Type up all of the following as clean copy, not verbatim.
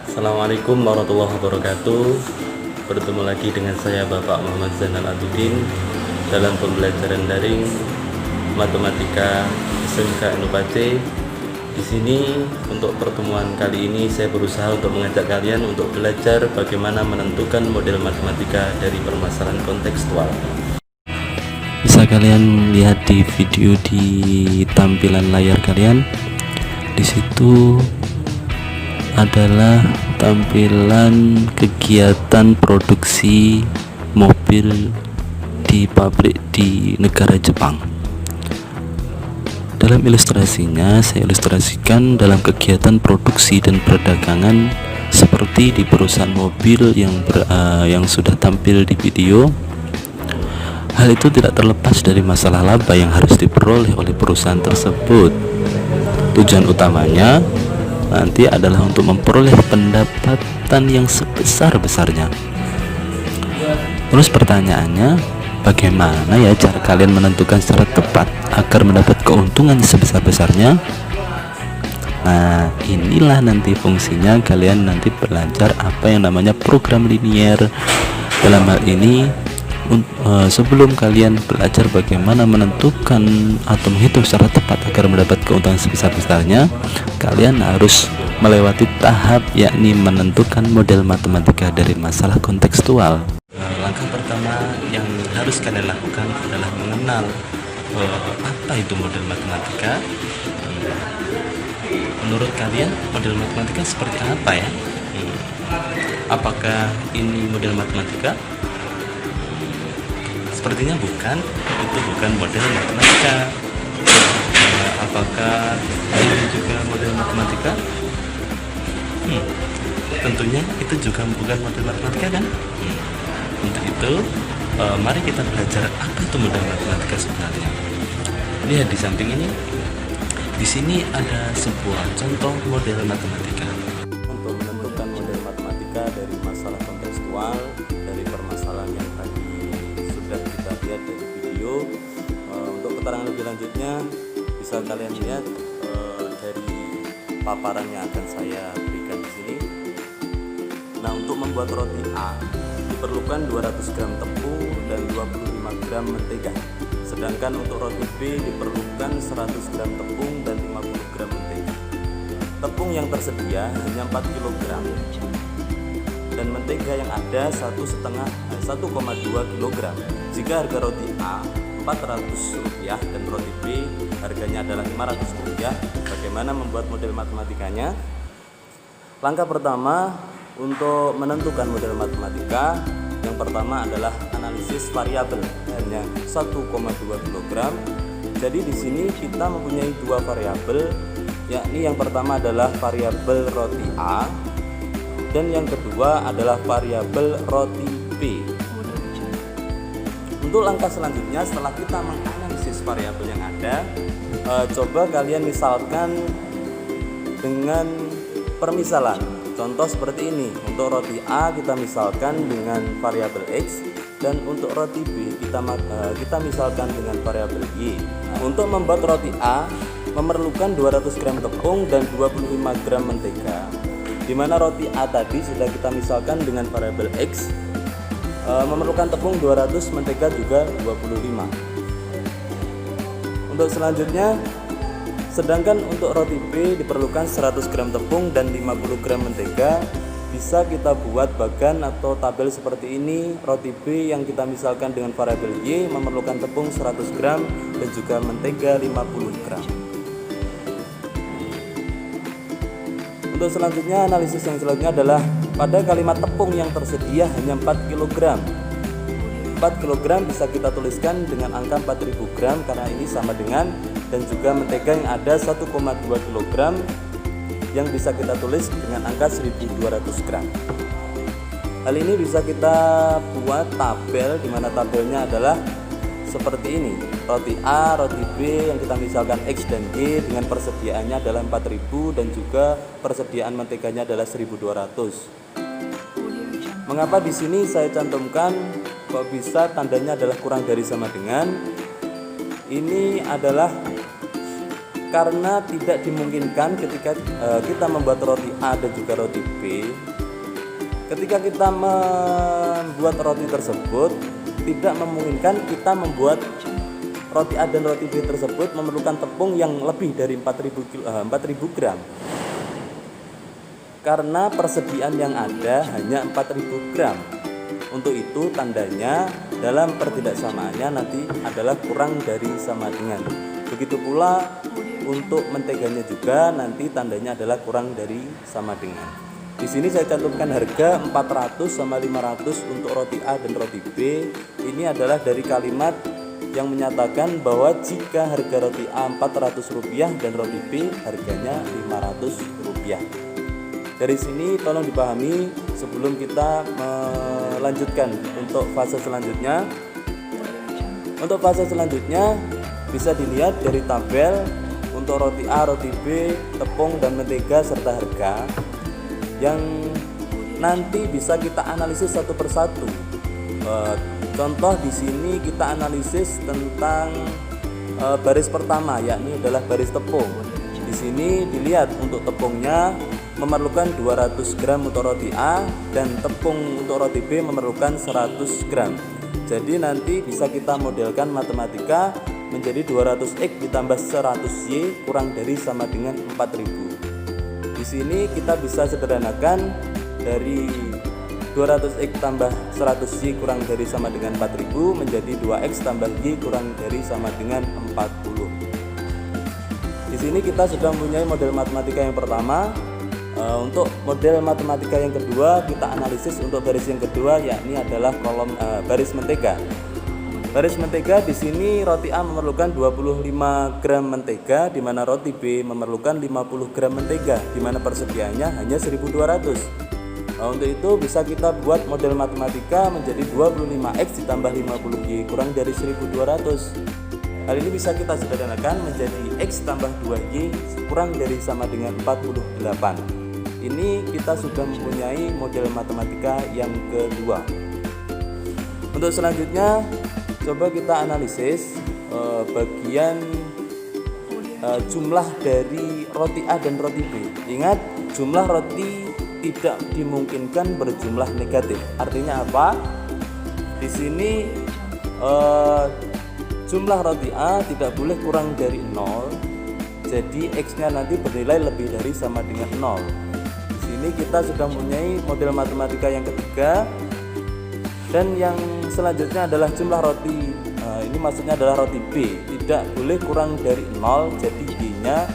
Assalamualaikum warahmatullahi wabarakatuh. Bertemu lagi dengan saya Bapak Muhammad Zainal Abidin dalam pembelajaran daring Matematika SMK Inovace. Di sini untuk pertemuan kali ini saya berusaha untuk mengajak kalian untuk belajar bagaimana menentukan model matematika dari permasalahan kontekstual. Bisa kalian lihat di video di tampilan layar kalian. Di situ adalah tampilan kegiatan produksi mobil di pabrik di negara Jepang. Dalam ilustrasinya saya ilustrasikan dalam kegiatan produksi dan perdagangan seperti di perusahaan mobil yang sudah tampil di video. Hal itu tidak terlepas dari masalah laba yang harus diperoleh oleh perusahaan tersebut. Tujuan utamanya nanti adalah untuk memperoleh pendapatan yang sebesar-besarnya. Terus pertanyaannya, bagaimana ya cara kalian menentukan secara tepat agar mendapat keuntungan sebesar-besarnya? Nah, inilah nanti fungsinya kalian nanti belajar apa yang namanya program linier. Dalam hal ini sebelum kalian belajar bagaimana menentukan atau menghitung secara tepat agar mendapat keuntungan sebesar-besarnya, kalian harus melewati tahap yakni menentukan model matematika dari masalah kontekstual. Langkah pertama yang harus kalian lakukan adalah mengenal apa itu model matematika. Menurut kalian model matematika seperti apa ya? Apakah ini model matematika? Sepertinya bukan, itu bukan model matematika. Apakah ini juga model matematika? Tentunya itu juga bukan model matematika kan? Untuk itu, mari kita belajar apa itu model matematika sebenarnya. Lihat di samping ini, di sini ada sebuah contoh model matematika. Untuk menentukan model matematika dari masalah kontekstual, dari permasalahan yang tadi sudah kita lihat dari video. Untuk keterangan lebih lanjutnya bisa kalian lihat dari paparan yang akan saya berikan di sini. Nah, untuk membuat roti A diperlukan 200 gram tepung dan 25 gram mentega. Sedangkan untuk roti B diperlukan 100 gram tepung dan 50 gram mentega. Tepung yang tersedia hanya 4 kg dan mentega yang ada 1,2 kg. Jika harga roti A Rp400 dan roti B harganya adalah Rp500, bagaimana membuat model matematikanya? Langkah pertama untuk menentukan model matematika, yang pertama adalah analisis variabel, hanya 1,2 kg. Jadi di sini kita mempunyai dua variabel, yakni yang pertama adalah variabel roti A dan yang kedua adalah variabel roti B. Untuk langkah selanjutnya, setelah kita menganalisis variabel yang ada, coba kalian misalkan dengan permisalan. Contoh seperti ini. Untuk roti A kita misalkan dengan variabel X, dan untuk roti B kita misalkan dengan variabel Y. Untuk membuat roti A memerlukan 200 gram tepung dan 25 gram mentega, di mana roti A tadi sudah kita misalkan dengan variabel X, memerlukan tepung 200, mentega juga 25. Untuk selanjutnya, sedangkan untuk roti B diperlukan 100 gram tepung dan 50 gram mentega. Bisa kita buat bagan atau tabel seperti ini. Roti B yang kita misalkan dengan variabel Y memerlukan tepung 100 gram dan juga mentega 50 gram. Untuk selanjutnya, analisis yang selanjutnya adalah pada kalimat tepung yang tersedia hanya 4 kg. 4 kg bisa kita tuliskan dengan angka 4000 gram karena ini sama dengan, dan juga mentega yang ada 1,2 kg yang bisa kita tulis dengan angka 1200 gram. Hal ini bisa kita buat tabel, di mana tabelnya adalah seperti ini. Roti A, roti B yang kita misalkan X dan Y dengan persediaannya adalah 4000 dan juga persediaan menteganya adalah 1200. Mengapa di sini saya cantumkan kok bisa tandanya adalah kurang dari sama dengan? Ini adalah karena tidak dimungkinkan ketika kita membuat roti A dan juga roti B. Ketika kita membuat roti tersebut, tidak memungkinkan kita membuat roti A dan roti B tersebut memerlukan tepung yang lebih dari 4.000 gram. Karena persediaan yang ada hanya 4.000 gram. Untuk itu tandanya dalam pertidaksamaannya nanti adalah kurang dari sama dengan. Begitu pula untuk menteganya juga nanti tandanya adalah kurang dari sama dengan. Di sini saya cantumkan harga 400 sama 500 untuk roti A dan roti B. Ini adalah dari kalimat yang menyatakan bahwa jika harga roti A Rp400 dan roti B harganya Rp500. Dari sini tolong dipahami sebelum kita melanjutkan untuk fase selanjutnya. Untuk fase selanjutnya bisa dilihat dari tabel untuk roti A, roti B, tepung dan mentega serta harga yang nanti bisa kita analisis satu persatu. Contoh di sini kita analisis tentang baris pertama, yakni adalah baris tepung. Di sini dilihat untuk tepungnya memerlukan 200 gram untuk roti A dan tepung untuk roti B memerlukan 100 gram. Jadi nanti bisa kita modelkan matematika menjadi 200X ditambah 100Y kurang dari sama dengan 4000. Di sini kita bisa sederhanakan dari 200X tambah 100Y kurang dari sama dengan 4000 menjadi 2X tambah Y kurang dari sama dengan 40. Di sini kita sudah mempunyai model matematika yang pertama. Untuk model matematika yang kedua kita analisis untuk baris yang kedua, yakni adalah kolom baris mentega. Baris mentega di sini roti A memerlukan 25 gram mentega, di mana roti B memerlukan 50 gram mentega, di mana persediaannya hanya 1.200. Untuk itu bisa kita buat model matematika menjadi 25X ditambah 50Y kurang dari 1.200. Hal ini bisa kita sederhanakan menjadi X tambah 2Y kurang dari sama dengan 48. Ini kita sudah mempunyai model matematika yang kedua. Untuk selanjutnya coba kita analisis bagian jumlah dari roti A dan roti B. Ingat, jumlah roti tidak dimungkinkan berjumlah negatif. Artinya apa? Di sini jumlah roti A tidak boleh kurang dari 0. Jadi X-nya nanti bernilai lebih dari sama dengan 0. Di sini kita sudah mempunyai model matematika yang ketiga. Dan yang selanjutnya adalah jumlah roti. Ini maksudnya adalah roti B tidak boleh kurang dari 0. Jadi Y-nya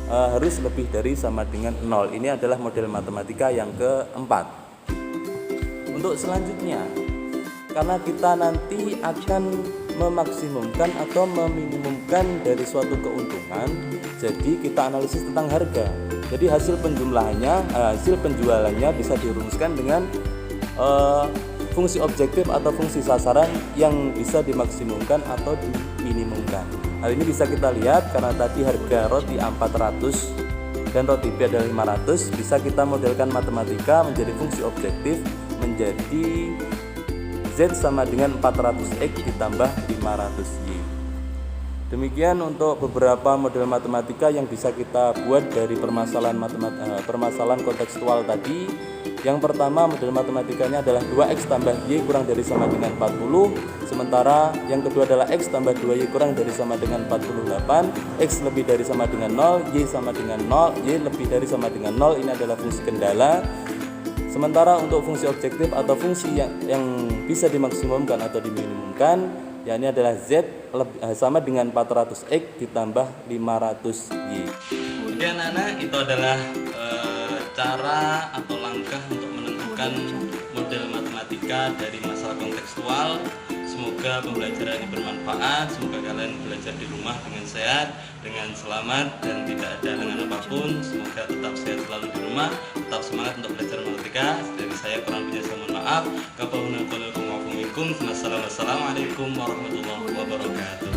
harus lebih dari sama dengan 0. Ini adalah model matematika yang keempat. Untuk selanjutnya, karena kita nanti akan memaksimumkan atau meminimumkan dari suatu keuntungan, jadi kita analisis tentang harga. Jadi hasil penjualannya bisa dirumuskan dengan fungsi objektif atau fungsi sasaran yang bisa dimaksimumkan atau diminimumkan. Hal ini bisa kita lihat karena tadi harga roti A 400 dan roti B adalah 500, bisa kita modelkan matematika menjadi fungsi objektif menjadi Z sama dengan 400X ditambah 500Y. Demikian untuk beberapa model matematika yang bisa kita buat dari permasalahan kontekstual tadi. Yang pertama model matematikanya adalah 2X tambah Y kurang dari sama dengan 40. Sementara yang kedua adalah X tambah 2Y kurang dari sama dengan 48. X lebih dari sama dengan 0, Y sama dengan 0, Y lebih dari sama dengan 0. Ini adalah fungsi kendala. Sementara untuk fungsi objektif atau fungsi yang bisa dimaksimumkan atau diminimumkan, yakni adalah Z sama dengan 400X ditambah 500Y. Oke anak-anak, itu adalah cara atau langkah untuk menentukan model matematika dari masalah kontekstual. Semoga pembelajaran ini bermanfaat. Semoga kalian belajar di rumah dengan sehat, dengan selamat, dan tidak ada halangan apapun. Semoga tetap sehat selalu di rumah, tetap semangat untuk belajar matematika. Dari saya kurang lebihnya saya mohon maaf. Assalamualaikum warahmatullahi wabarakatuh.